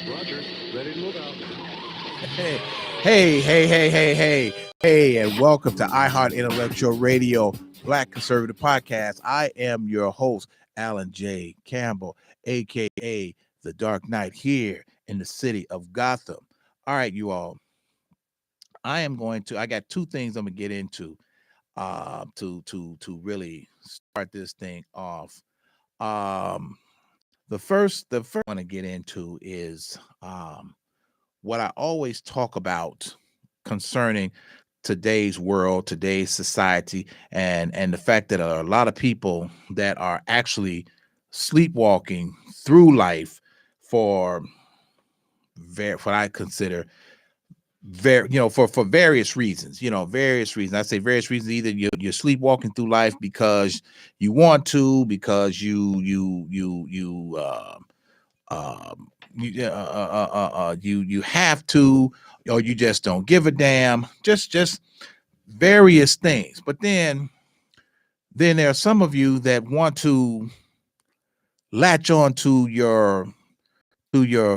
Roger. Ready to move out. Hey, and welcome to iHeart Intellectual Radio, Black Conservative Podcast. I am your host, Alan J. Campbell, aka The Dark Knight, here in the city of Gotham. All right, you all. I got two things I'm gonna get into to really start this thing off. The first I want to get into is what I always talk about concerning today's world, today's society, and the fact that a lot of people that are actually sleepwalking through life for what I consider for various reasons. Various reasons. I say various reasons. Either you're sleepwalking through life because you want to, because you have to, or you just don't give a damn. Just various things. But then there are some of you that want to latch on to your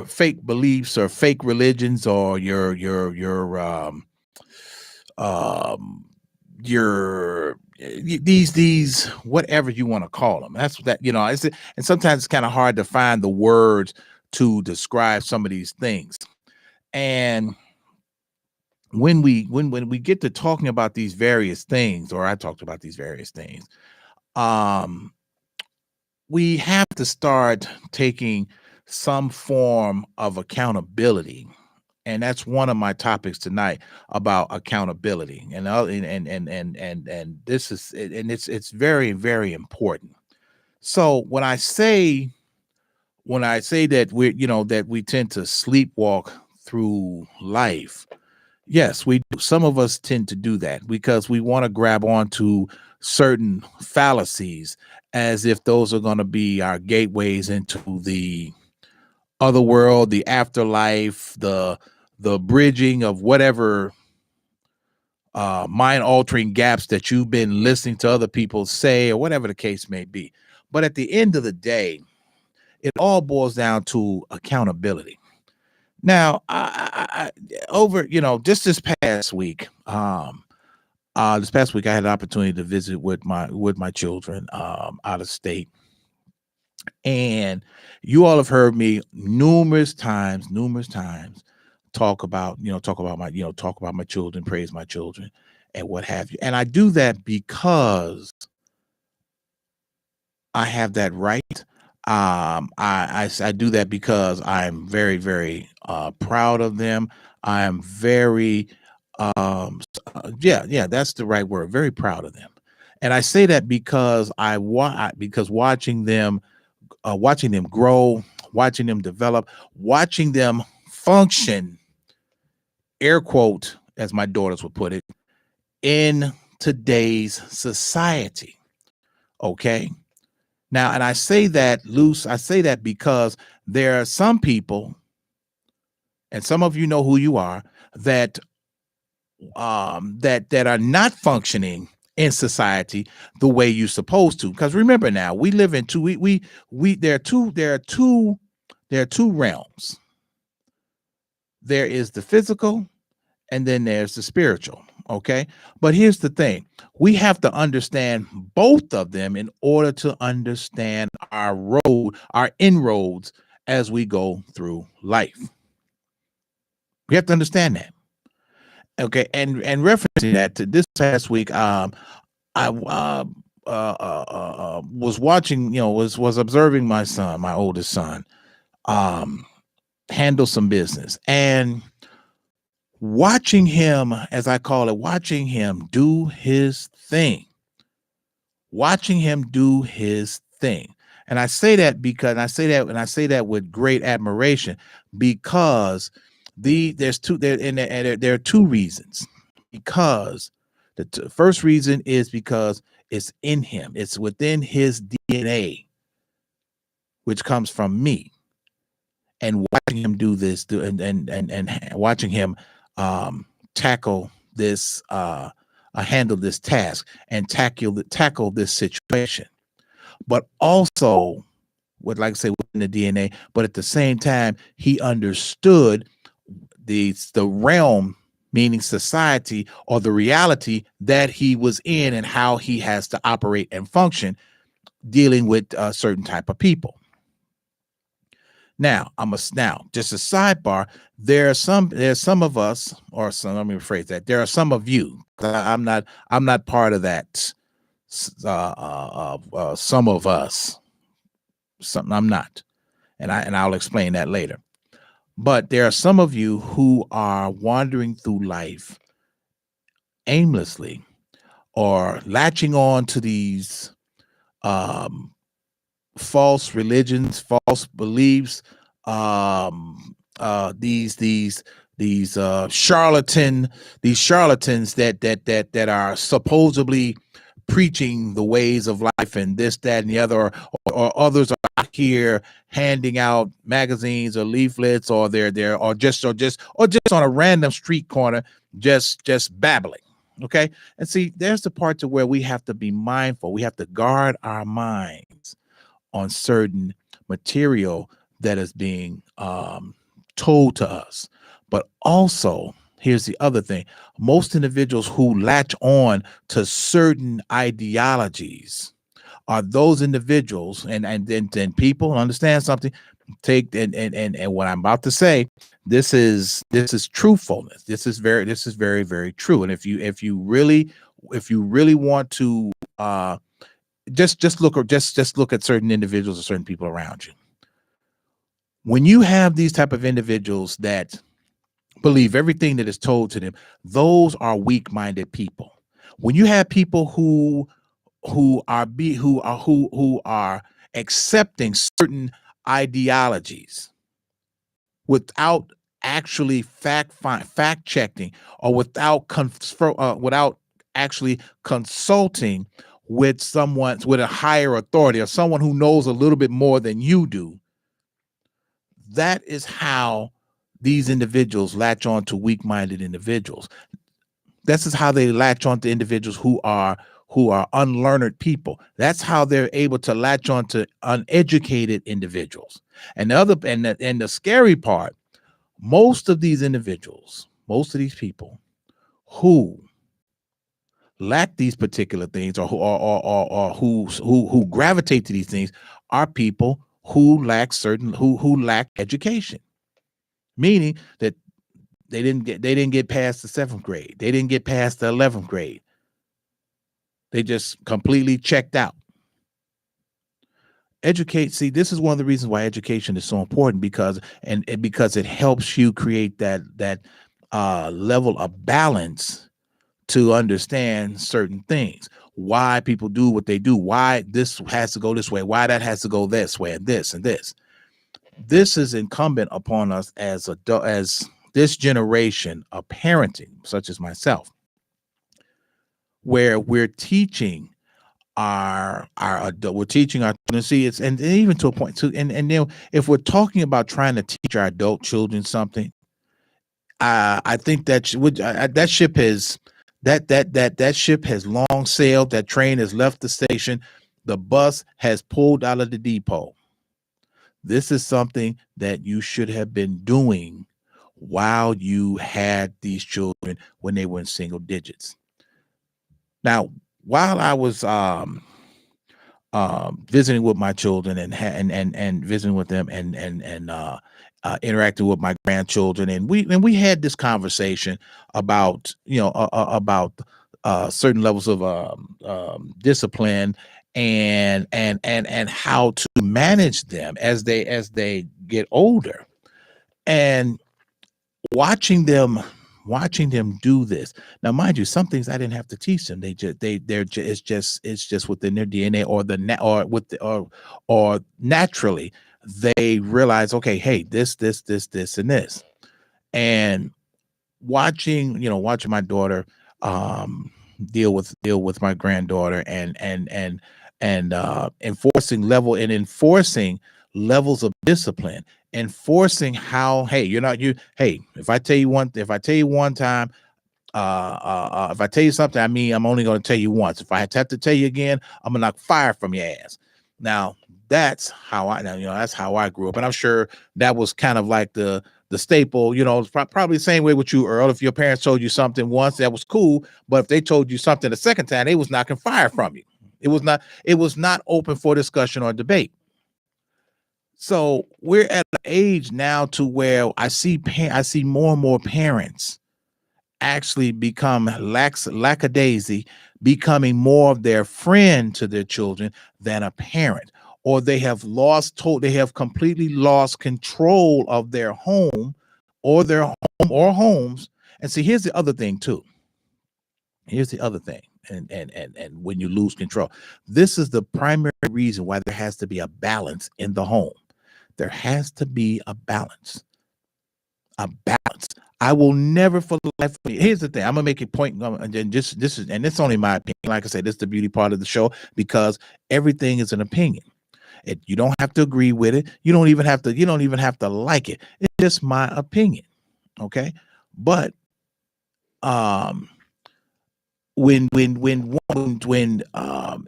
fake beliefs or fake religions, or these whatever you want to call them. That's that and sometimes it's kind of hard to find the words to describe some of these things. And when we get to talking about these various things, or I talked about these various things, we have to start taking some form of accountability. And that's one of my topics tonight, about accountability. And this is, and it's very, very important. So when I say that we tend to sleepwalk through life, yes, we do. Some of us tend to do that because we want to grab onto certain fallacies as if those are going to be our gateways into the other world, the afterlife, the bridging of whatever mind altering gaps that you've been listening to other people say, or whatever the case may be. But at the end of the day, it all boils down to accountability. Now, I over just this past week, I had an opportunity to visit with my children out of state. And you all have heard me numerous times talk about my children, praise my children, and what have you. And I do that because I have that right. I do that because I'm very, very proud of them. I am very that's the right word, very proud of them. And I say that because because watching them grow, watching them develop, watching them function, air quote, as my daughters would put it, in today's society. Okay. Now, and I say that because there are some people, and some of you know who you are, that that are not functioning in society the way you're supposed to. Because remember, now we live in there are two realms. There is the physical, and then there's the spiritual. Okay. But here's the thing. We have to understand both of them in order to understand our inroads as we go through life. We have to understand that. Okay. And referencing that to this past week, I was watching, was observing my son, my oldest son, handle some business, and watching him, as I call it, watching him do his thing. And I say that because I say that with great admiration, because there are two reasons. Because the first reason is because it's in him. It's within his DNA, which comes from me. And watching him do this, and watching him tackle this, handle this task, and tackle this situation. But also with, like I say, within the DNA, but at the same time, he understood the realm, meaning society or the reality that he was in and how he has to operate and function dealing with a certain type of people. Now, just a sidebar. There's some of us, or some, let me rephrase that. There are some of you. I'm not part of that. Some of us. Something I'm not, and I'll explain that later. But there are some of you who are wandering through life aimlessly or latching on to these um, false religions, false beliefs, these charlatans that are supposedly preaching the ways of life and this, that, and the other, or others are out here handing out magazines or leaflets, or they're or just on a random street corner, just babbling. Okay. And see, there's the part to where we have to be mindful. We have to guard our minds on certain material that is being told to us. But also, here's the other thing. Most individuals who latch on to certain ideologies are those individuals, and people understand something. Take and what I'm about to say, this is truthfulness. This is very, very true. And if you really want to just look at certain individuals or certain people around you. When you have these type of individuals that believe everything that is told to them, those are weak-minded people. When you have people who are accepting certain ideologies without actually fact checking, or without actually consulting with a higher authority, or someone who knows a little bit more than you do, that is how these individuals latch on to weak-minded individuals. This is how they latch on to individuals who are unlearned people. That's how they're able to latch on to uneducated individuals. And the scary part, most of these people who lack these particular things, or who gravitate to these things, are people who lack education, meaning that they didn't get past the 7th grade, they didn't get past the 11th grade, they just completely checked out. See, this is one of the reasons why education is so important, because it helps you create that level of balance to understand certain things, why people do what they do, why this has to go this way, why that has to go this way, and this and this. This is incumbent upon us as this generation of parenting, such as myself, where we're teaching our children. See, it's, and even to a point too, and then if we're talking about trying to teach our adult children something, I think that that ship has long sailed. That train has left the station. The bus has pulled out of the depot. This is something that you should have been doing while you had these children, when they were in single digits. Now, while I was visiting with my children and visiting with them and interacting with my grandchildren, and we had this conversation about certain levels of discipline and how to manage them as they get older, and watching them do this. Now, mind you, some things I didn't have to teach them. It's just within their DNA, or naturally they realize, okay, hey, this, and this. And watching my daughter deal with my granddaughter, and enforcing levels of discipline, enforcing how, hey, if I tell you one time, if I tell you something, I mean, I'm only going to tell you once. If I have to tell you again, I'm gonna knock fire from your ass. Now that's how that's how I grew up, and I'm sure that was kind of like the staple. It's probably the same way with you, Earl. If your parents told you something once, that was cool, but if they told you something the second time, they was knocking fire from you. It was not open for discussion or debate. So we're at an age now to where I see more and more parents actually become lackadaisy, becoming more of their friend to their children than a parent, or they have completely lost control of their home or homes. And see, here's the other thing too. Here's the other thing. And when you lose control, this is the primary reason why there has to be a balance in the home. There has to be a balance. A balance. I will never for the life of me. Here's the thing. I'm gonna make a point, and then it's only my opinion. Like I said, this is the beauty part of the show, because everything is an opinion. You don't have to agree with it. You don't even have to like it. It's just my opinion. Okay. But when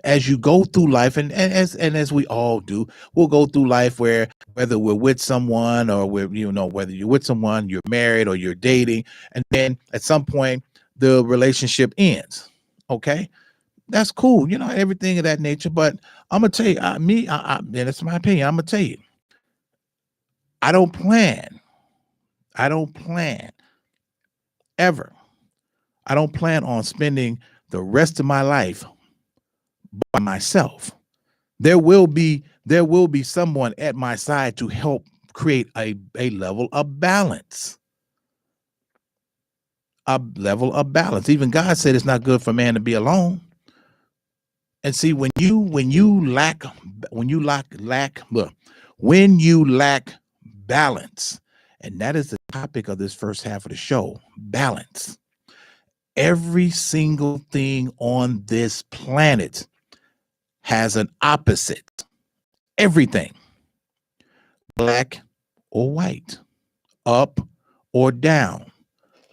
as you go through life, and as we all do, we'll go through life where whether we're with someone or whether you're with someone, you're married or you're dating, and then at some point the relationship ends. Okay, that's cool, everything of that nature. But I'm gonna tell you, and it's my opinion. I'm gonna tell you, I don't plan ever. I don't plan on spending the rest of my life by myself. There will be someone at my side to help create a level of balance. A level of balance. Even God said it's not good for man to be alone. And see, when you lack balance, and that is the topic of this first half of the show, balance. Every single thing on this planet has an opposite. Everything. Black or white, up or down,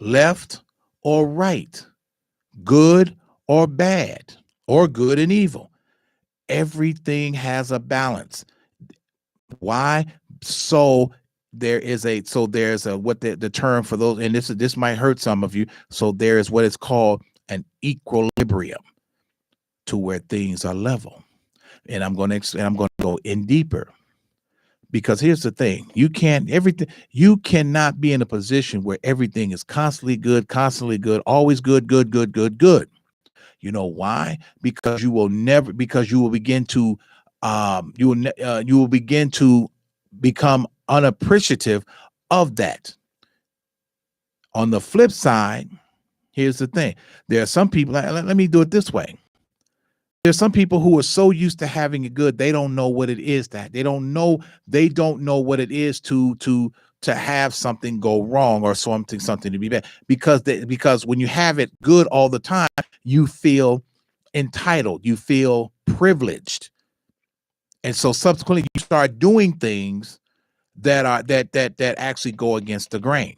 left or right, good or bad, or good and evil. Everything has a balance. Why? There's what the term for those, and this might hurt some of you. So there is what is called an equilibrium, to where things are level. And I'm going to go in deeper, because here's the thing: you cannot be in a position where everything is constantly good, always good. You know why? Because you will begin to become unappreciative of that. On the flip side, here's the thing: there are some people. Let me do it this way. There's some people who are so used to having it good, they don't know what it is they don't know what it is to have something go wrong, or something to be bad, because when you have it good all the time, you feel entitled, you feel privileged, and so subsequently you start doing things that actually go against the grain.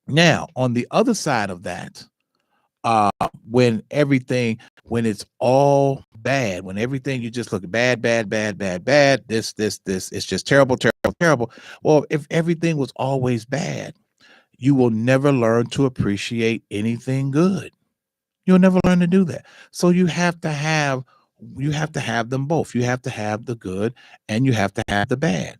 Now, on the other side of that, when it's all bad, when everything you just look bad, this it's just terrible. Well, if everything was always bad, you will never learn to appreciate anything good. You'll never learn to do that. So you have to have them both. You have to have the good and you have to have the bad.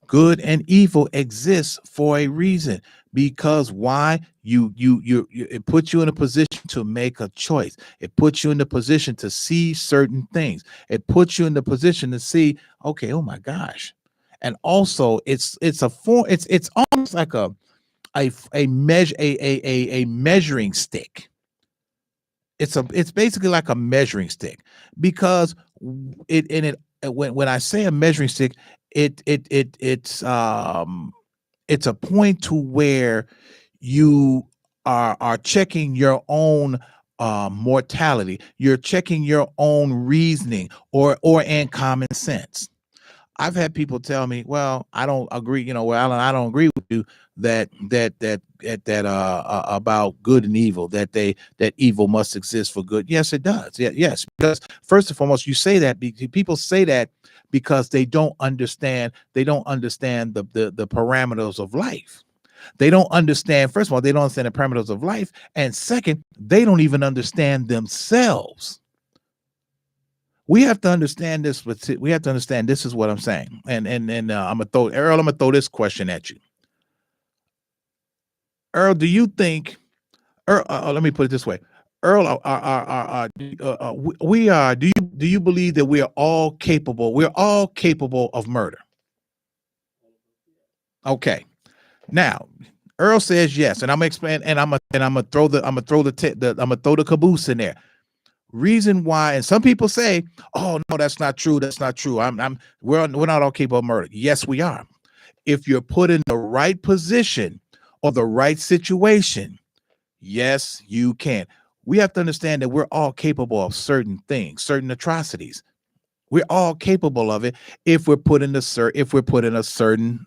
Good and evil exists for a reason, because why? It puts you in a position to make a choice. It puts you in the position to see certain things. It puts you in the position to see, okay, oh my gosh. And also it's almost like a measuring stick. It's basically like a measuring stick, because when I say a measuring stick, it's a point to where you are checking your own mortality. You're checking your own reasoning or and common sense. I've had people tell me, "Well, I don't agree. Well, Alan, I don't agree with you that about good and evil. That evil must exist for good. Yes, it does. Yeah, yes. Because first and foremost, you say that people say that because they don't understand. They don't understand the parameters of life. They don't understand. First of all, they don't understand the parameters of life, and second, they don't even understand themselves. We have to understand this. We have to understand this is what I'm saying. And I'm gonna throw Earl. I'm gonna throw this question at you, Earl. Do you think, Earl? Let me put it this way, Earl. We are. Do you believe that we are all capable? We're all capable of murder. Okay. Now, Earl says yes, and I'm gonna explain. And I'm gonna throw the caboose in there. Reason why, and some people say, "Oh no, that's not true. That's not true. We're not all capable of murder." Yes, we are. If you're put in the right position or the right situation, yes, you can. We have to understand that we're all capable of certain things, certain atrocities. We're all capable of it if we're put in a certain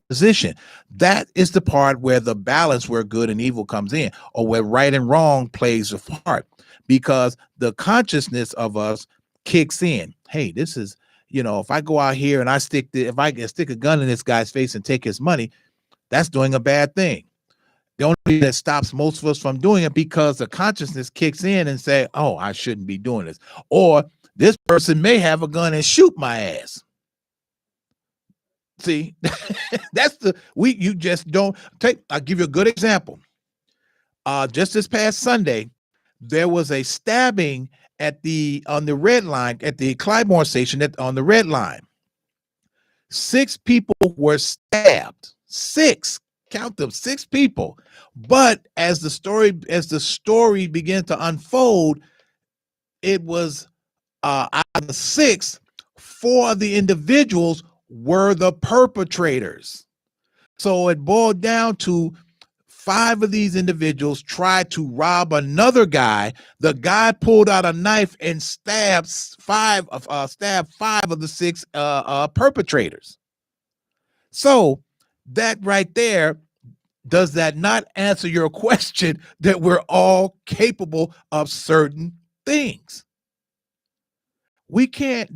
position. That is the part where the balance, where good and evil comes in, or where right and wrong plays a part, because the consciousness of us kicks in. Hey, this is, if I go out here and if I can stick a gun in this guy's face and take his money, that's doing a bad thing. The only thing that stops most of us from doing it, because the consciousness kicks in and say, "Oh, I shouldn't be doing this," or "This person may have a gun and shoot my ass." See, you just don't take. I'll give you a good example. Just this past Sunday, there was a stabbing on the red line at the Clybourne station on the red line. 6 people were stabbed. 6, count them, 6 people. But as the story began to unfold, it was out of the 6, 4 of the individuals were the perpetrators. So it boiled down to 5 of these individuals tried to rob another guy. The guy pulled out a knife and stabbed 5 of the 6 perpetrators. So that right there, does that not answer your question that we're all capable of certain things? We can't.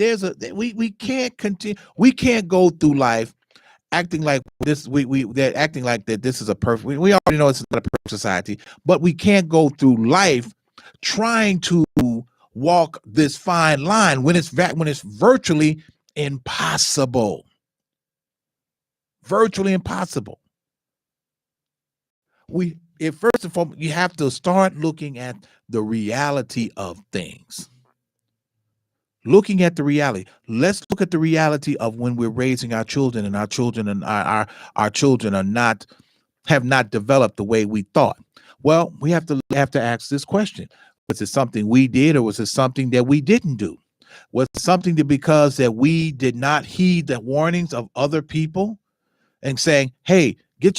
We can't continue. We can't go through life acting like this. They're acting like that. This is a perfect. We already know it's not a perfect society, but we can't go through life trying to walk this fine line when it's virtually impossible. Virtually impossible. First and foremost, you have to start looking at the reality of things. Looking at the reality. Let's look at the reality of when we're raising our children, and our children have not developed the way we thought. Well, we have to ask this question: was it something we did, or was it something that we didn't do? Was it something because that we did not heed the warnings of other people and saying, "Hey, you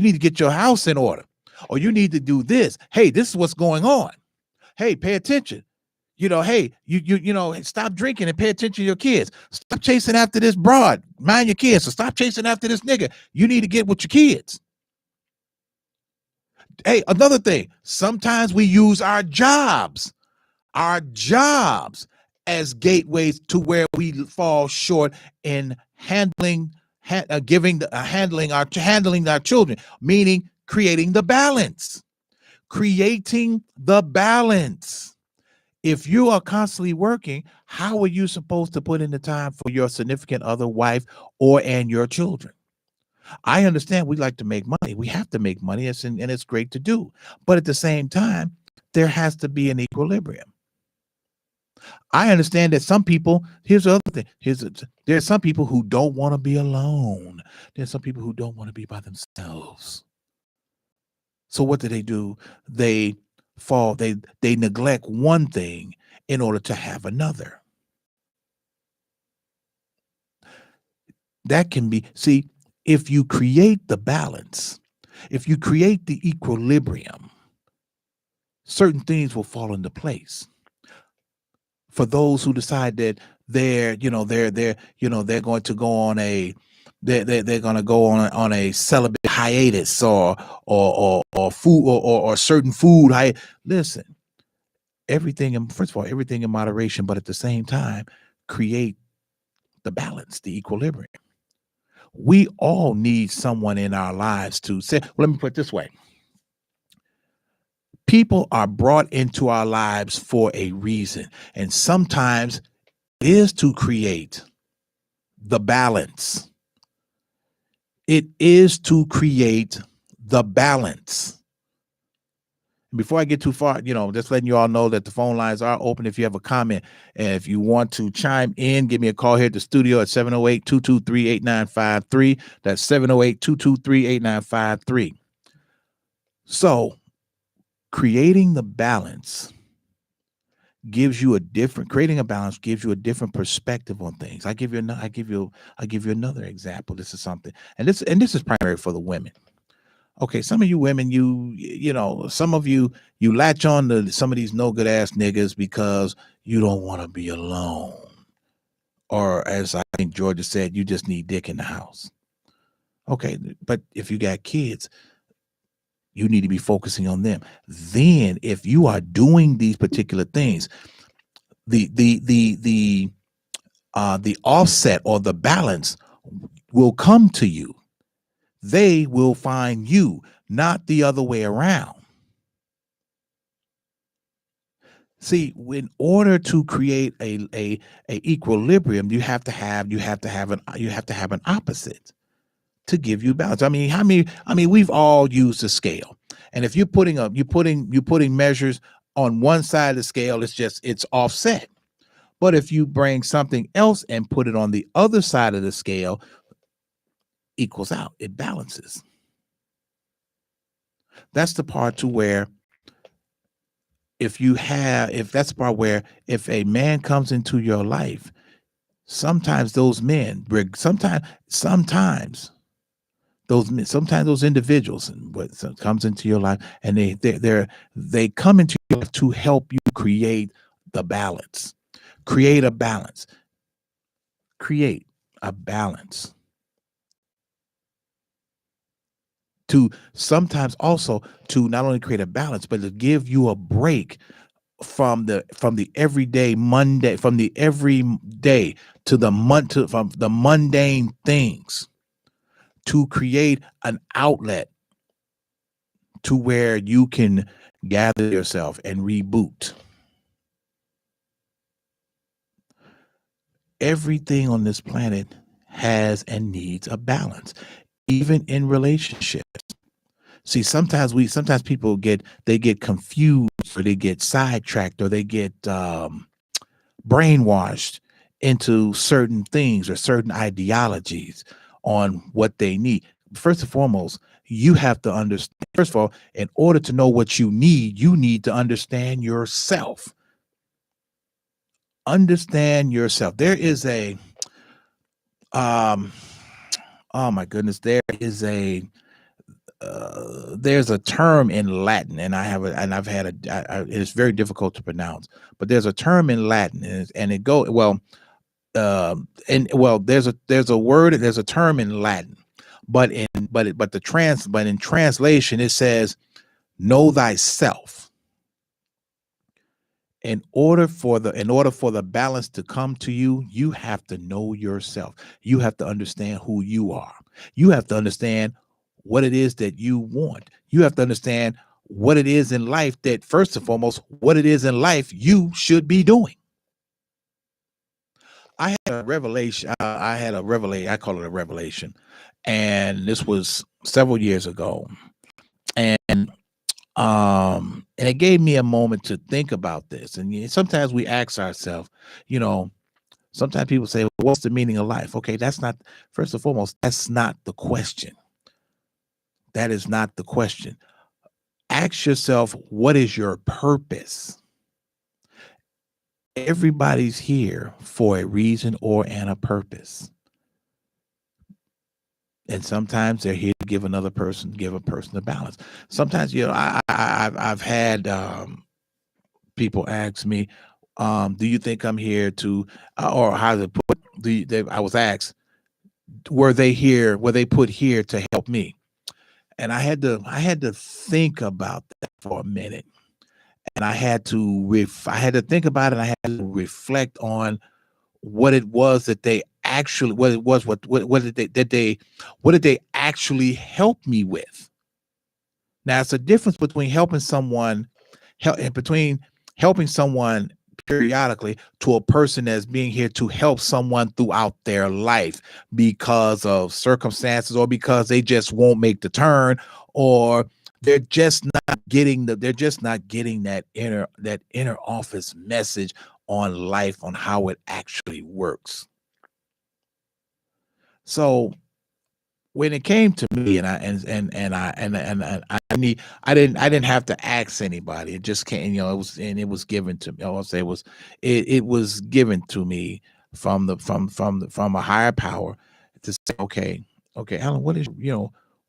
need to get your house in order, or you need to do this. Hey, this is what's going on. Hey, pay attention." Hey, stop drinking and pay attention to your kids. Stop chasing after this broad. Mind your kids. So stop chasing after this nigga. You need to get with your kids. Hey, another thing. Sometimes we use our jobs as gateways to where we fall short in handling our children, meaning creating the balance. If you are constantly working, how are you supposed to put in the time for your significant other, wife, and your children? I understand we like to make money. We have to make money, and it's great to do. But at the same time, there has to be an equilibrium. I understand that some people, here's the other thing. There's some people who don't want to be alone. There's some people who don't want to be by themselves. So what do? They neglect one thing in order to have another. That can be, if you create the balance, if you create the equilibrium, certain things will fall into place. For those who decide that they're going to go on a they're going to go on a celibate hiatus or food or certain food. Listen, first of all, everything in moderation, but at the same time, create the balance, the equilibrium. We all need someone in our lives to say, well, let me put it this way. People are brought into our lives for a reason. And sometimes it is to create the balance. It is to create the balance. Before I get too far, just letting you all know that the phone lines are open if you have a comment. And if you want to chime in, give me a call here at the studio at 708-223-8953. That's 708-223-8953. So creating a balance gives you a different perspective on things. I'll give you another example. This is something, and this is primary for the women. Okay, some of you women, some of you latch on to some of these no good ass niggas because you don't want to be alone. Or as I think Georgia said, you just need dick in the house. Okay, but if you got kids, you need to be focusing on them. Then if you are doing these particular things, the offset or the balance will come to you. They will find you, not the other way around. See, in order to create a equilibrium, you have to have an opposite to give you balance. I mean, we've all used a scale, and if you're putting measures on one side of the scale, it's offset. But if you bring something else and put it on the other side of the scale, equals out, it balances. That's the part to where if a man comes into your life, sometimes those men bring sometimes those individuals comes into your life, and they come into your life to help you create the balance. Create a balance. To sometimes also to not only create a balance, but to give you a break from the everyday Monday, from the everyday to from the mundane things, to create an outlet to where you can gather yourself and reboot. Everything on this planet has and needs a balance, even in relationships. See, sometimes people get confused, or they get sidetracked, or they get brainwashed into certain things or certain ideologies on what they need. First and foremost, you have to understand. First of all, in order to know what you need to understand yourself. Understand yourself. There is a oh my goodness, there's a term in Latin, and it's very difficult to pronounce, but there's a term in Latin, there's a term in Latin, but in translation it says, know thyself. In order for the balance to come to you, you have to know yourself. You have to understand who you are. You have to understand what it is that you want. You have to understand what it is in life that, first and foremost, what it is in life you should be doing. I had a revelation. I call it a revelation. And this was several years ago. And it gave me a moment to think about this. And sometimes we ask ourselves, sometimes people say, well, what's the meaning of life? Okay, first and foremost, that's not the question. That is not the question. Ask yourself, what is your purpose? Everybody's here for a reason and a purpose. And sometimes they're here to give a person a balance. Sometimes, I've had people ask me, Do you think I'm here to, or how to put, I was asked, were they here, were they put here to help me? And I had to think about that for a minute. And I had to think about it. I had to reflect on what it was that they actually, what it was, what what did they actually help me with? Now, it's a difference between between helping someone periodically to a person that's being here to help someone throughout their life because of circumstances, or because they just won't make the turn, or they're just not getting that inner office message on life, on how it actually works. So when it came to me, and I didn't have to ask anybody. It just came, it was given to me. I'll say it was given to me from from a higher power to say, okay, Alan, what is,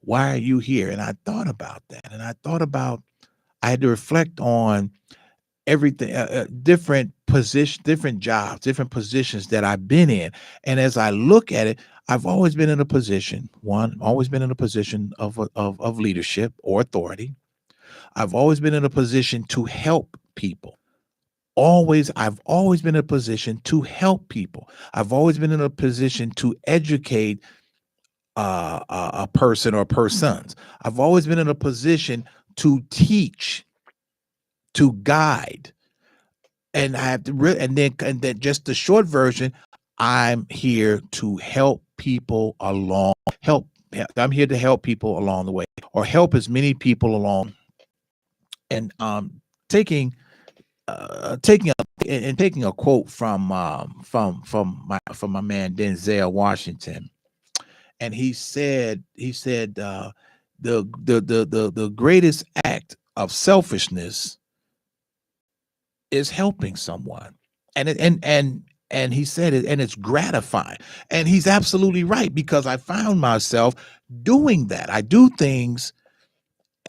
why are you here? And I thought about that, and I had to reflect on everything, different position, different jobs, different positions that I've been in. And as I look at it, I've always been in a position, always been in a position of leadership or authority. I've always been in a position to help people. I've always been in a position to help people. I've always been in a position to educate a person or persons. I've always been in a position to teach, to guide. And I have to and then just the short version, I'm here to help people along, I'm here to help people along the way, or help as many people along. And taking taking taking a quote from my man Denzel Washington. And he said the greatest act of selfishness is helping someone. And he said it, and it's gratifying. And he's absolutely right, because I found myself doing that.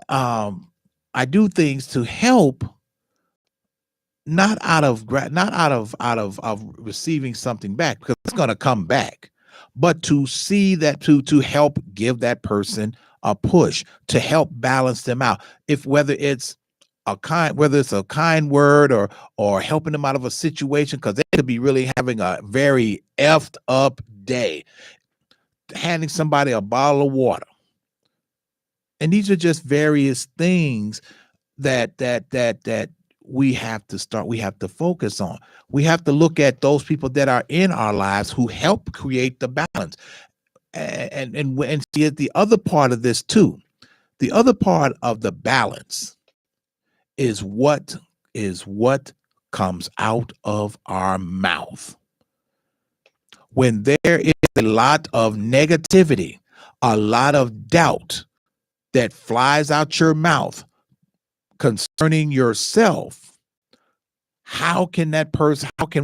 Um I do things to help, not out of receiving something back, because it's going to come back, but to see that, to help give that person a push, to help balance them out. If whether it's a kind word, or helping them out of a situation, because they could be really having a very effed up day, handing somebody a bottle of water. And these are just various things that we have to focus on. We have to look at those people that are in our lives who help create the balance, and see the other part of this too. The other part of the balance is what comes out of our mouth. When there is a lot of negativity, a lot of doubt that flies out your mouth concerning yourself, how can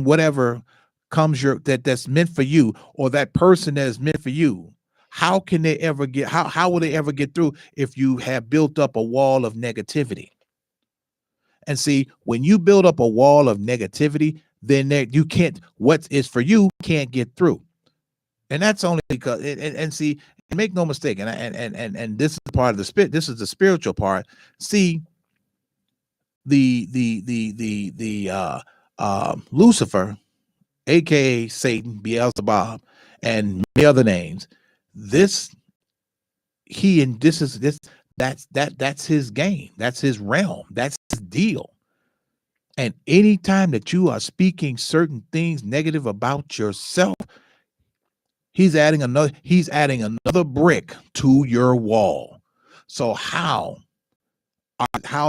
whatever that's meant for you, or that person that is meant for you, how will they ever get through if you have built up a wall of negativity? And see, when you build up a wall of negativity, then you can't, what is for you can't get through. And that's only because, and see, make no mistake, and this is part of the spirit. This is the spiritual part. See, Lucifer, aka Satan, Beelzebub, and many other names. This he and this is this that's his game. That's his realm. That's his deal. And anytime that you are speaking certain things negative about yourself, he's adding another brick to your wall. So how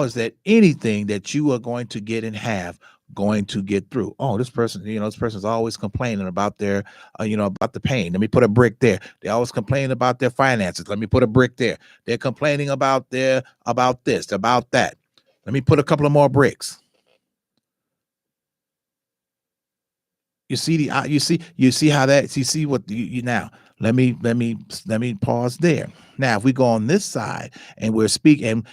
is that anything that you are going to get and have going to get through? Oh, this person's always complaining about their about the pain. Let me put a brick there. They always complain about their finances. Let me put a brick there. They're complaining about this, about that. Let me put a couple of more bricks. You see how that, you see what you now Let me pause there. Now, if we go on this side and we're speaking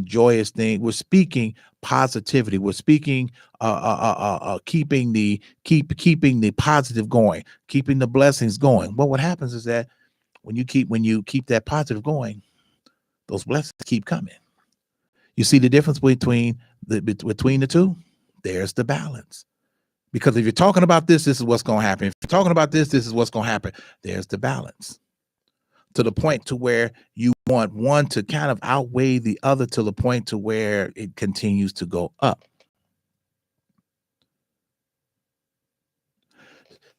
joyous thing, we're speaking positivity, we're speaking keeping the positive going, keeping the blessings going. Well, what happens is that when you keep that positive going, those blessings keep coming. You see the difference between the two? There's the balance. Because if you're talking about this is what's going to happen. If you're talking about this is what's going to happen. There's the balance. To the point to where you want one to kind of outweigh the other to the point to where it continues to go up.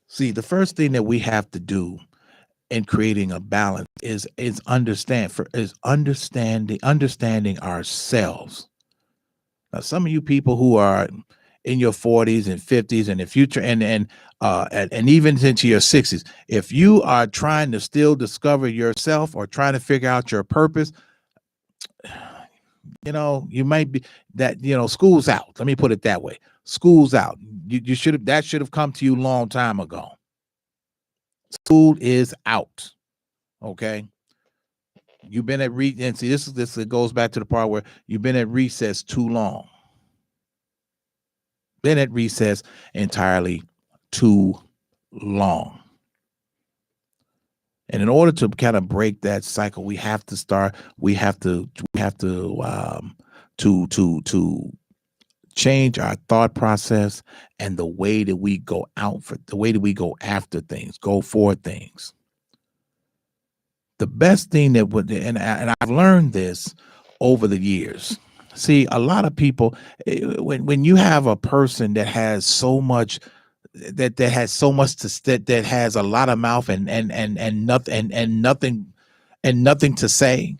See, the first thing that we have to do in creating a balance is understanding ourselves. Now, some of you people who are in your 40s and 50s and the future and even into your 60s, if you are trying to still discover yourself or trying to figure out your purpose, you might be that, school's out. Let me put it that way. School's out. That should have come to you a long time ago. School is out. Okay. You've been at and see, this goes back to the part where you've been at recess too long. Been at recess entirely too long. And in order to kind of break that cycle, we have to change our thought process and the way that we go after things, go for things. The best thing that would, and I've learned this over the years. See, a lot of people, when you have a person that has so much, that has a lot of mouth and nothing to say,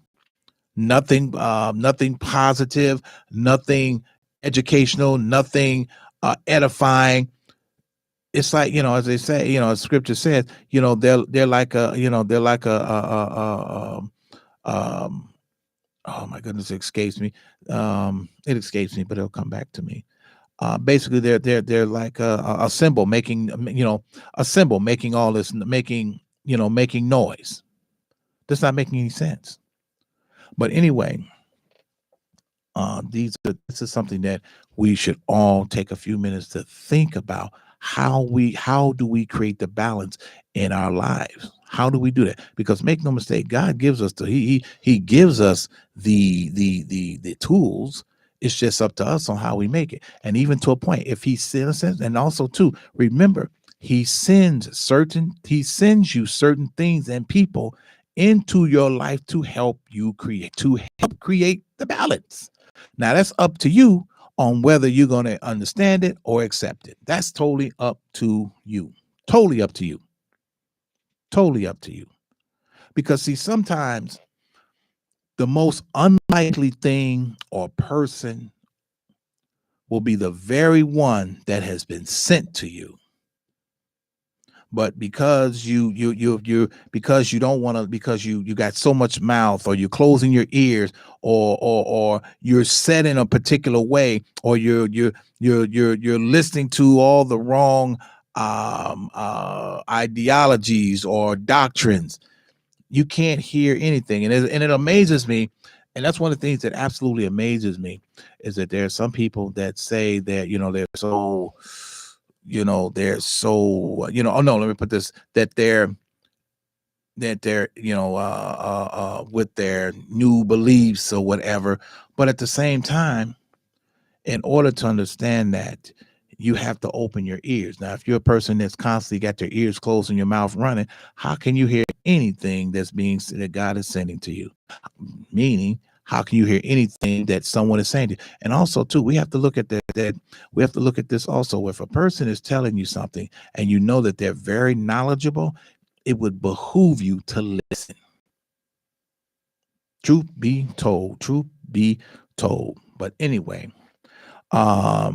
nothing positive, nothing educational, nothing edifying. It's like, as they say, as scripture says, they're like oh my goodness, it escapes me. It escapes me, but it'll come back to me. Basically, they're like a cymbal making, a cymbal making all this, making noise. That's not making any sense. But anyway, this is something that we should all take a few minutes to think about. How do we create the balance in our lives? How do we do that? Because make no mistake, God gives us he gives us the tools. It's just up to us on how we make it. And even to a point, if he sends, and also too, remember, he sends you certain things and people into your life to help create the balance. Now that's up to you on whether you're going to understand it or accept it. That's totally up to you. Totally up to you. Totally up to you. Because see, sometimes the most unlikely thing or person will be the very one that has been sent to you. But because you don't want to, because you got so much mouth, or you're closing your ears, or you're set in a particular way, or you're listening to all the wrong ideologies or doctrines, you can't hear anything. And it amazes me, and that's one of the things that absolutely amazes me, is that there are some people that say that they're so oh no, let me put this, that they're with their new beliefs or whatever. But at the same time, in order to understand that, you have to open your ears. Now, if you're a person that's constantly got your ears closed and your mouth running, how can you hear anything that God is sending to you? Meaning, how can you hear anything that someone is saying to you? And also, too, we have to look at that. We have to look at this also. If a person is telling you something and you know that they're very knowledgeable, it would behoove you to listen. Truth be told. But anyway, but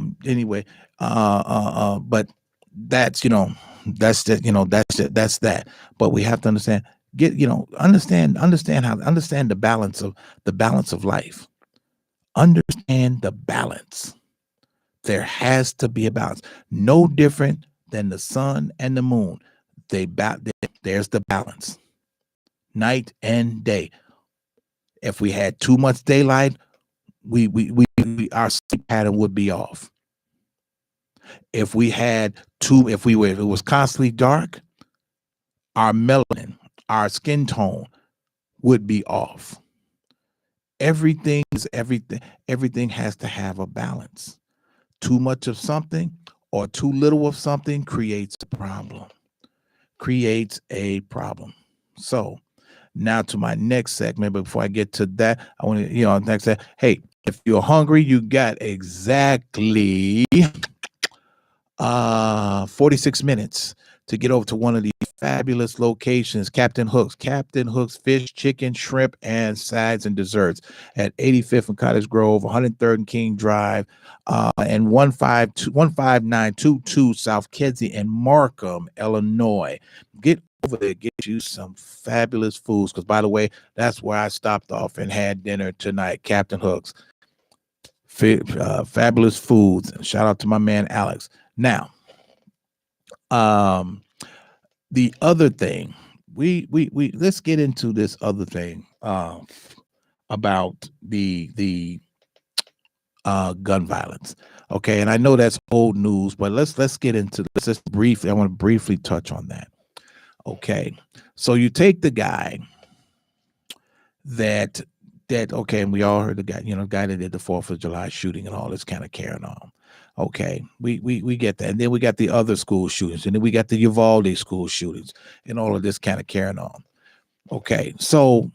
that's that's that. But we have to understand, understand the balance of life. Understand the balance. There has to be a balance. No different than the sun and the moon. There's the balance, night and day. If we had too much daylight, our sleep pattern would be off. If it was constantly dark, our melanin, our skin tone would be off. Everything has to have a balance. Too much of something or too little of something creates a problem. So now to my next segment, but before I get to that, I want to, next say, hey, if you're hungry, you got exactly 46 minutes to get over to one of these fabulous locations, Captain Hook's Fish, Chicken, Shrimp, and Sides and Desserts at 85th and Cottage Grove, 103rd and King Drive, and 15922 South Kedzie in Markham, Illinois. Get over there, get you some fabulous foods, because by the way, that's where I stopped off and had dinner tonight, Captain Hook's. Fabulous foods. Shout out to my man Alex. Now, the other thing, we let's get into this other thing about the gun violence. Okay, and I know that's old news, but let's get into this. Just briefly, I want to briefly touch on that. Okay, so you take the guy that okay, and we all heard the guy, guy that did the 4th of July shooting and all this kind of carrying on. Okay, we get that. And then we got the other school shootings, and then we got the Uvalde school shootings and all of this kind of carrying on. Okay, so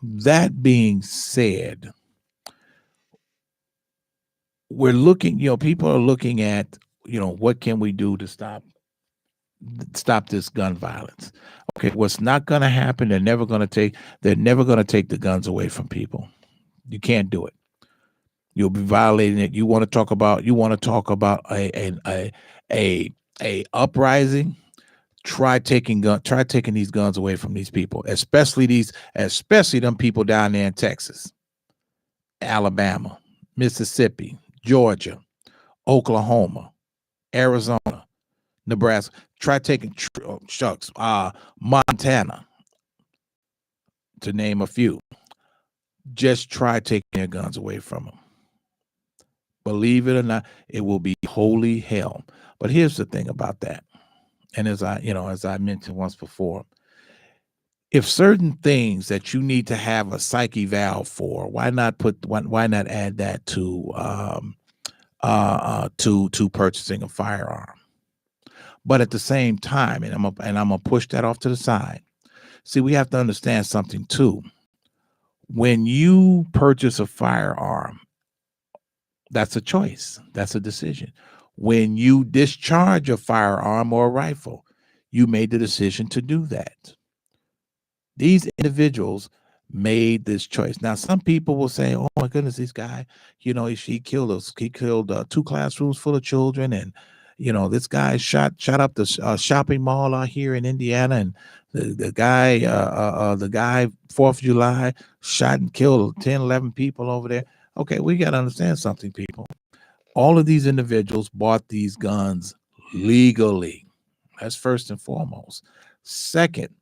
that being said, we're looking, people are looking at, what can we do to stop this gun violence? Okay, what's not going to happen, they're never going to take the guns away from people. You can't do it. You'll be violating it. You want to talk about a uprising? Try taking these guns away from these people, especially them people down there in Texas, Alabama, Mississippi, Georgia, Oklahoma, Arizona, Nebraska. Try taking Montana, to name a few. Just try taking their guns away from them. Believe it or not, it will be holy hell. But here's the thing about that. And as I mentioned once before, if certain things that you need to have a psyche valve for, why not add that to purchasing a firearm? But at the same time, and I'm gonna push that off to the side. See, we have to understand something too. When you purchase a firearm, that's a choice. That's a decision. When you discharge a firearm or a rifle, you made the decision to do that. These individuals made this choice. Now, some people will say, "Oh my goodness, this guy, he killed us. He killed 2 classrooms full of children, and this guy shot up the shopping mall out here in Indiana, and the guy 4th of July shot and killed 10, 11 people over there." Okay, we got to understand something, people. All of these individuals bought these guns legally. That's first and foremost. Second,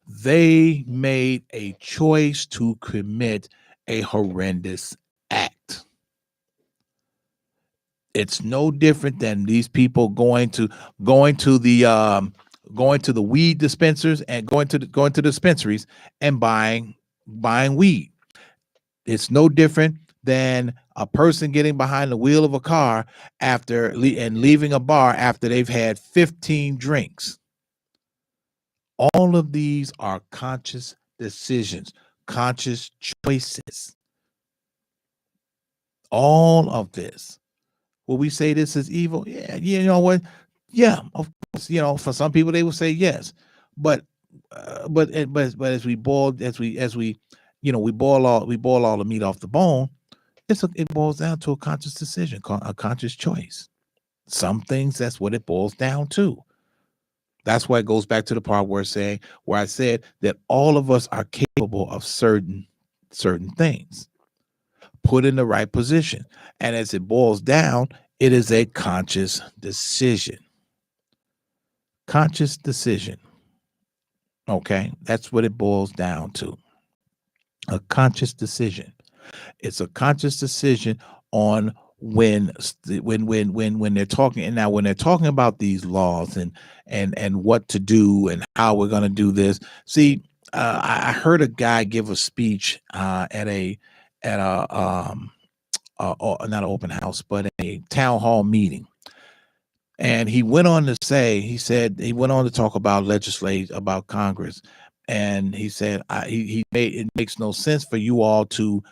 they made a choice to commit a horrendous act. It's no different than these people going to the weed dispensers and going to the dispensaries and buying weed. It's no different than a person getting behind the wheel of a car and leaving a bar after they've had 15 drinks. All of these are conscious decisions, conscious choices. All of this. Will we say this is evil? Yeah, you know what? Yeah, of course. For some people they will say yes, but as we boil all the meat off the bone, it boils down to a conscious decision, a conscious choice. Some things, that's what it boils down to. That's why it goes back to the part where I said that all of us are capable of certain things, put in the right position. And as it boils down, it is a conscious decision. Conscious decision. Okay, that's what it boils down to. A conscious decision. It's a conscious decision on when they're talking. And now when they're talking about these laws and what to do and how we're going to do this. See, I heard a guy give a speech at a not an open house, but a town hall meeting. And he went on to say, he went on to talk about about Congress. And he said, he made it makes no sense for you all to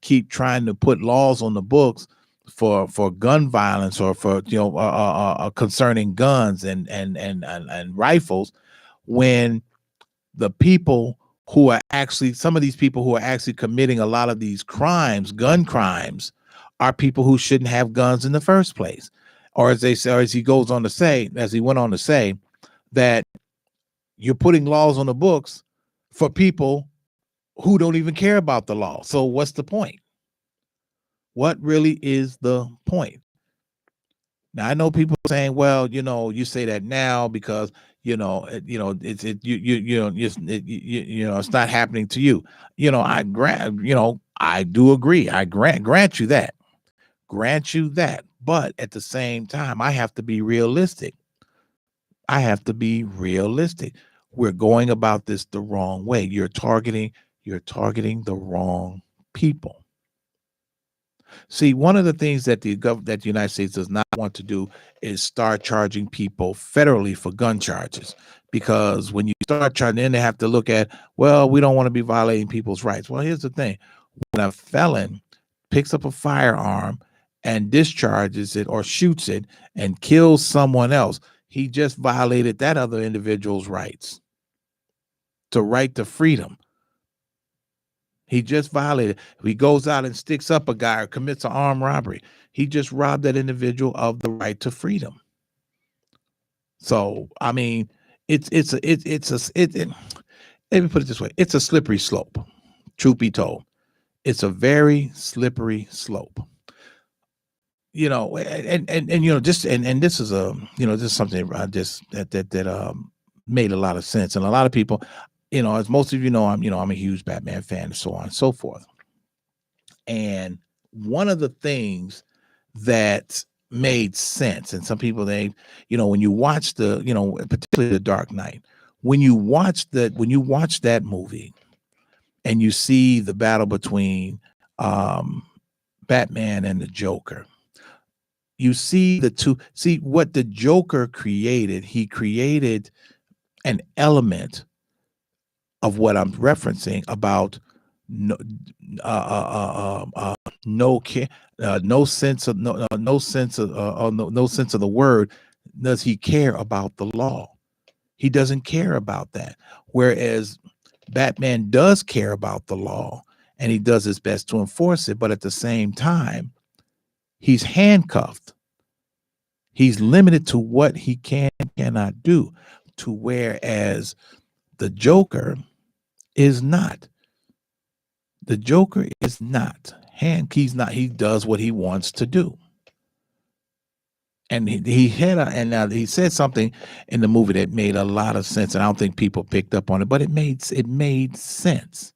keep trying to put laws on the books for gun violence or for concerning guns and rifles when the people who are actually some of these people who are actually committing a lot of these crimes, gun crimes, are people who shouldn't have guns in the first place. Or as they say, or as he goes on to say, as he went on to say, that you're putting laws on the books for people who don't even care about the law. So what's the point? What really is the point? Now I know people saying, "Well, you say that now because it's not happening to you." I do agree. I grant you that. Grant you that. But at the same time, I have to be realistic. We're going about this the wrong way. You're targeting the wrong people. See, one of the things that the United States does not want to do is start charging people federally for gun charges, because when you start charging, then they have to look at, well, we don't want to be violating people's rights. Well, here's the thing: when a felon picks up a firearm and discharges it or shoots it and kills someone else, he just violated that other individual's rights, to right to freedom. He just violated. If he goes out and sticks up a guy or commits an armed robbery, he just robbed that individual of the right to freedom. So, I mean, let me put it this way: it's a slippery slope. Truth be told, it's a very slippery slope. This is this is something I just that made a lot of sense, and a lot of people, as most of you know, I'm a huge Batman fan, and so on and so forth. And one of the things that made sense, and some people, when you watch particularly The Dark Knight, when you watch that movie and you see the battle between Batman and the Joker, you see what the Joker created. He created an element of what I'm referencing about no sense of the word. Does he care about the law? He doesn't care about that. Whereas Batman does care about the law, and he does his best to enforce it. But at the same time, he's handcuffed. He's limited to what he cannot do. To whereas the Joker is not. The Joker is not. He's not. He does what he wants to do. And he said something in the movie that made a lot of sense, and I don't think people picked up on it, but it made sense.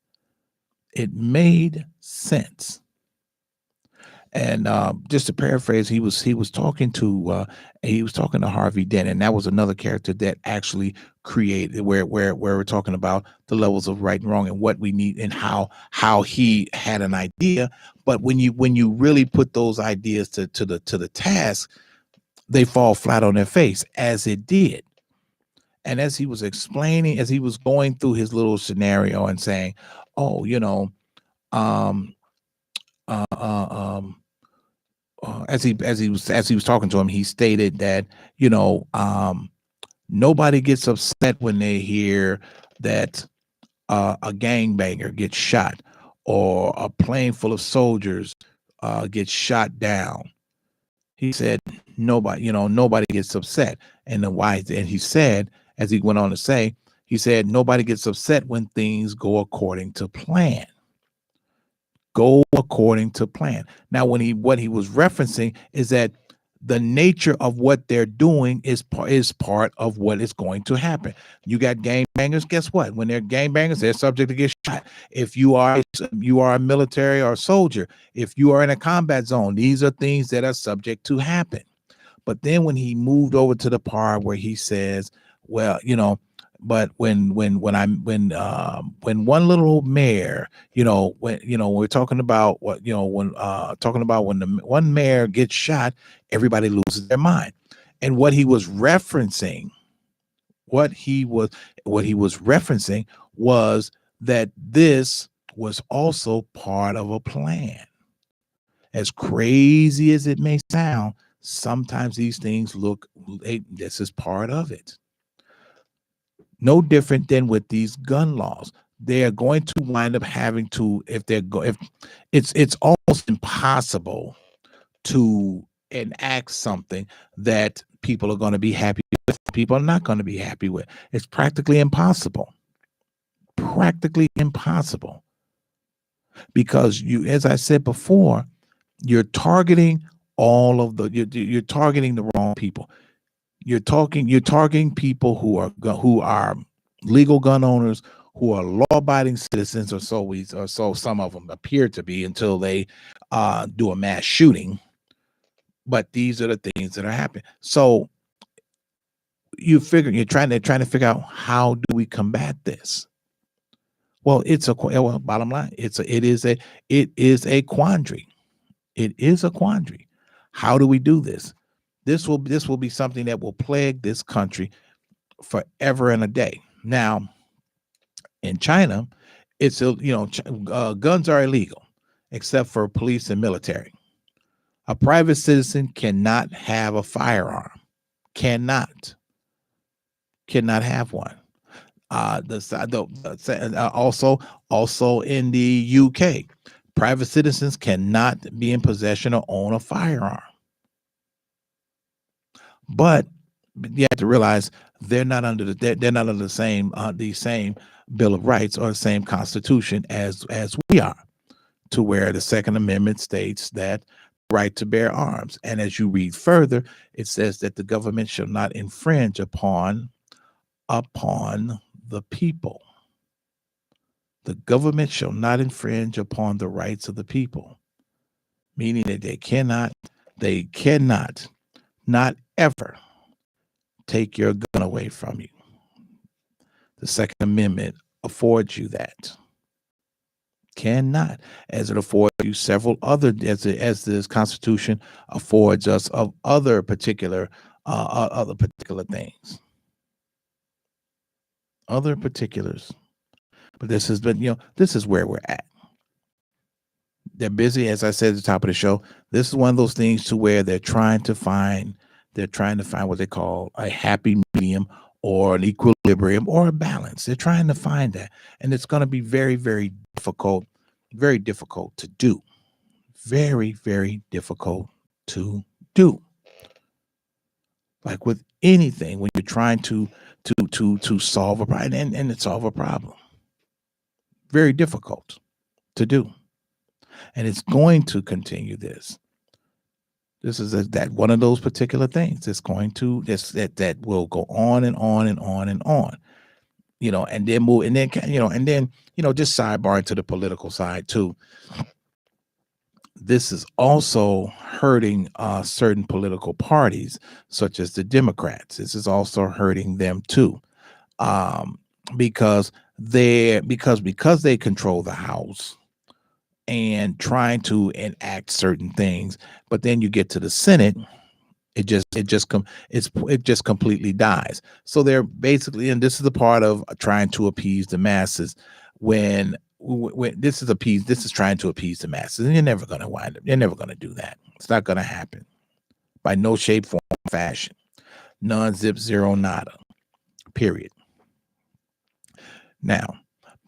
It made sense. And just to paraphrase, he was talking to Harvey Dent, and that was another character that actually created where we're talking about the levels of right and wrong and what we need and how he had an idea. But when you really put those ideas to the task, they fall flat on their face, as it did. And as he was explaining, as he was going through his little scenario and saying, "Oh, as he was talking to him, he stated that nobody gets upset when they hear that a gangbanger gets shot or a plane full of soldiers gets shot down." He said nobody gets upset, and he said, as he went on to say, he said nobody gets upset when things go according to plan. Go according to plan. Now, what he was referencing is that the nature of what they're doing is part of what is going to happen. You got gangbangers. Guess what? When they're gangbangers, they're subject to get shot. If you are a military or a soldier, if you are in a combat zone, these are things that are subject to happen. But then when he moved over to the part where he says, well, but when one little old mayor, when we're talking about when the one mayor gets shot, everybody loses their mind. And what he was referencing was that this was also part of a plan. As crazy as it may sound, sometimes these things look, hey, this is part of it. No different than with these gun laws. They are going to wind up having to, if it's almost impossible to enact something that people are going to be happy with, people are not going to be happy with. It's practically impossible. Practically impossible. Because as I said before, you're targeting you're targeting the wrong people. You're targeting people who are legal gun owners, who are law-abiding citizens, or so some of them appear to be until they do a mass shooting. But these are the things that are happening. So you're trying to figure out, how do we combat this? Well, bottom line, it is a quandary. It is a quandary. How do we do this? This will be something that will plague this country forever and a day. Now, in China, guns are illegal except for police and military. A private citizen cannot have a firearm. Cannot have one. Also in the UK, private citizens cannot be in possession or own a firearm. But you have to realize they're not under the same Bill of Rights or the same Constitution as we are, to where the Second Amendment states that right to bear arms. And as you read further, it says that the government shall not infringe upon the people. The government shall not infringe upon the rights of the people, meaning that they cannot, not ever take your gun away from you. The Second Amendment affords you that. Cannot, as it affords you several other, as this Constitution affords us of other particular things, other particulars. But this is where we're at. They're busy, as I said at the top of the show. This is one of those things to where they're trying to find what they call a happy medium, or an equilibrium, or a balance. They're trying to find that. And it's going to be very, very difficult to do. Very, very difficult to do. Like with anything, when you're trying to solve a problem and to solve a problem. Very difficult to do. And it's going to continue this. This is that one of those particular things. It's going to that will go on and on and on and on. And then move, and then just sidebar into the political side too. This is also hurting certain political parties, such as the Democrats. This is also hurting them too, because they control the House and trying to enact certain things. But then you get to the Senate, it just completely dies. So they're basically, and this is the part of trying to appease the masses. When this is trying to appease the masses, and you're never going to do that. It's not going to happen by no shape, form, fashion. None, zip, zero, nada. Period. Now,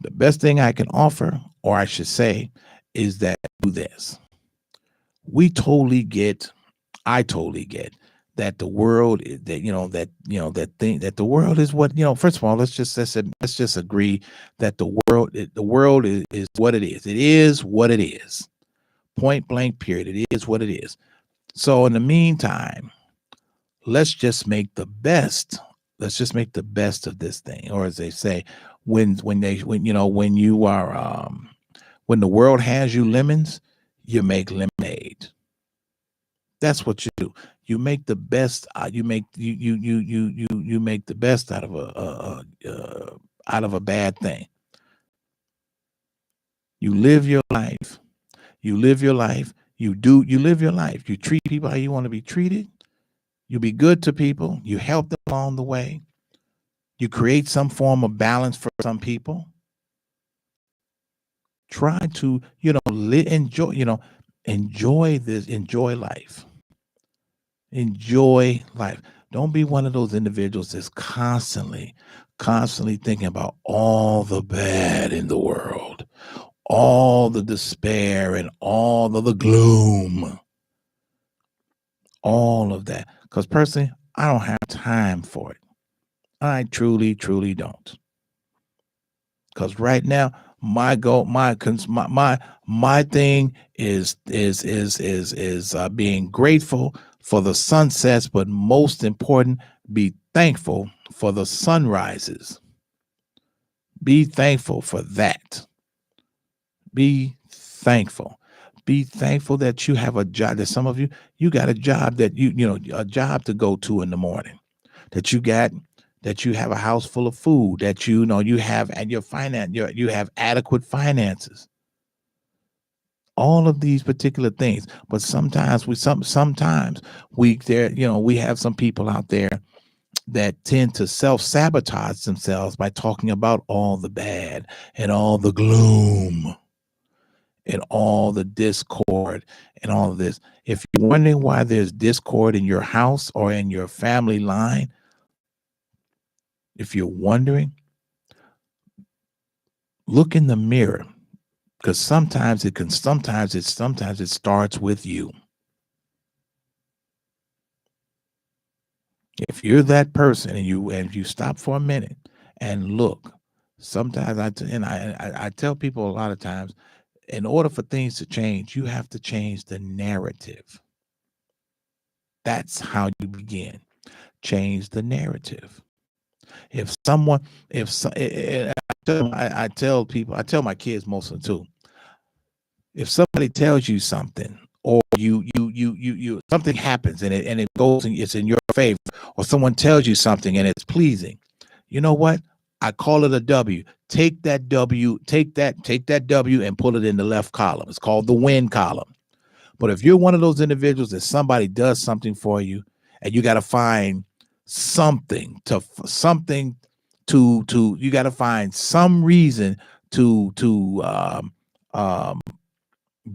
the best thing I can offer, or I should say, is that do this. I totally get that the world that the world is what, first of all, let's just agree that the world is what it is. It is what it is. Point blank, period. It is what it is. So in the meantime, let's just make the best. Let's just make the best of this thing. Or as they say, when you are when the world has you lemons, you make lemonade. That's what you do. You make the best. You make the best out of a bad thing. You live your life. You live your life. You live your life. You treat people how you want to be treated. You be good to people. You help them along the way. You create some form of balance for some people. Try to, enjoy this, enjoy life. Enjoy life. Don't be one of those individuals that's constantly thinking about all the bad in the world, all the despair and all of the gloom, all of that. Because personally, I don't have time for it. I truly, truly don't. Because right now, my goal, my thing is being grateful for the sunsets, but most important, be thankful for the sunrises. Be thankful for that. Be thankful. Be thankful that you have a job. That some of you got a job that a job to go to in the morning. That you have a house full of food. That you have and you have adequate finances. All of these particular things, but sometimes we have some people out there that tend to self-sabotage themselves by talking about all the bad and all the gloom and all the discord and all of this. If you're wondering why there's discord in your house or in your family line, if you're wondering, look in the mirror, because sometimes it starts with you. If you're that person and you stop for a minute and look, sometimes I tell people a lot of times, in order for things to change, you have to change the narrative. That's how you begin. Change the narrative. If someone, if so, I tell people, I tell my kids mostly too. If somebody tells you something, or you something happens and it goes and it's in your favor, or someone tells you something and it's pleasing, you know what? I call it a W. Take that W, take that W and put it in the left column. It's called the win column. But if you're one of those individuals that somebody does something for you and you got to find you got to find some reason to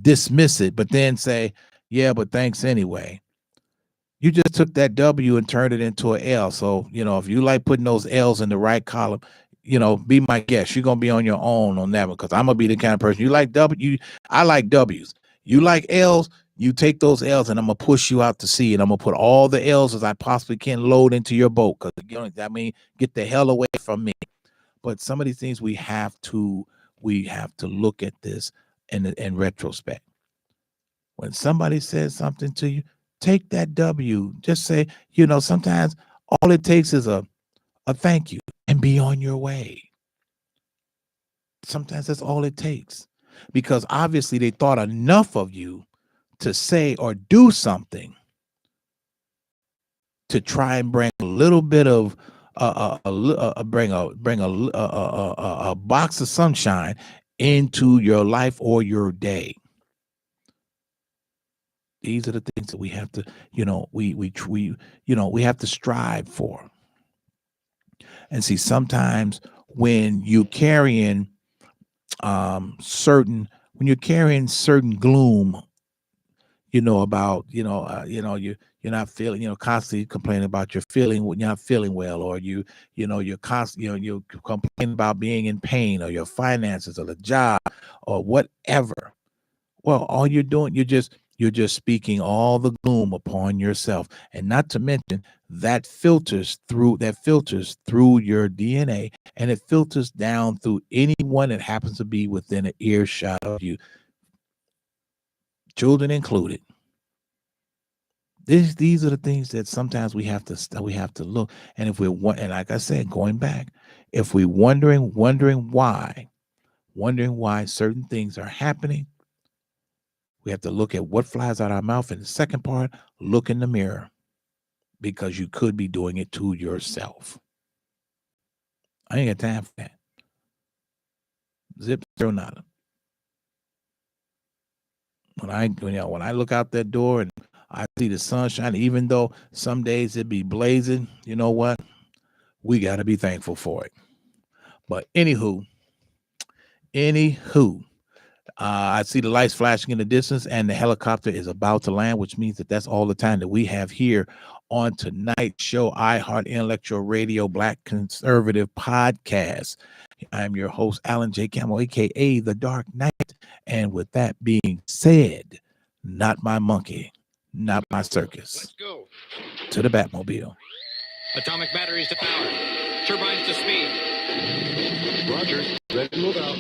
dismiss it, but then say, yeah, but thanks anyway. You just took that W and turned it into an L. So, if you like putting those L's in the right column, be my guest. You're going to be on your own on that one, because I'm going to be the kind of person you like W. I like W's. You like L's. You take those L's and I'm going to push you out to sea, and I'm going to put all the L's as I possibly can load into your boat, because, get the hell away from me. But some of these things we have to look at this in retrospect. When somebody says something to you, take that W. Just say, sometimes all it takes is a thank you and be on your way. Sometimes that's all it takes, because obviously they thought enough of you to say or do something to try and bring a little bit of bring a box of sunshine into your life or your day. These are the things that we have to, we have to strive for. And see, sometimes when you're carrying certain gloom, about you're not feeling, constantly complaining about you're not feeling well, or you're constantly, you complain about being in pain, or your finances, or the job, or whatever. Well, all you're doing, you're just speaking all the gloom upon yourself. And not to mention that filters through your DNA, and it filters down through anyone that happens to be within an earshot of you, children included. These are the things that sometimes we have to look. And if and like I said, going back, if we're wondering why certain things are happening, we have to look at what flies out our mouth. And the second part, look in the mirror, because you could be doing it to yourself. I ain't got time for that. Zip, zero, nada. When I look out that door and I see the sunshine, even though some days it be blazing, you know what? We got to be thankful for it. But anywho, I see the lights flashing in the distance, and the helicopter is about to land, which means that's all the time that we have here on tonight's show, iHeart Intellectual Radio Black Conservative Podcast. I'm your host, Alan J. Campbell, a.k.a. The Dark Knight. And with that being said, not my monkey, not my circus. Let's go. To the Batmobile. Atomic batteries to power. Turbines to speed. Roger. Ready to move out.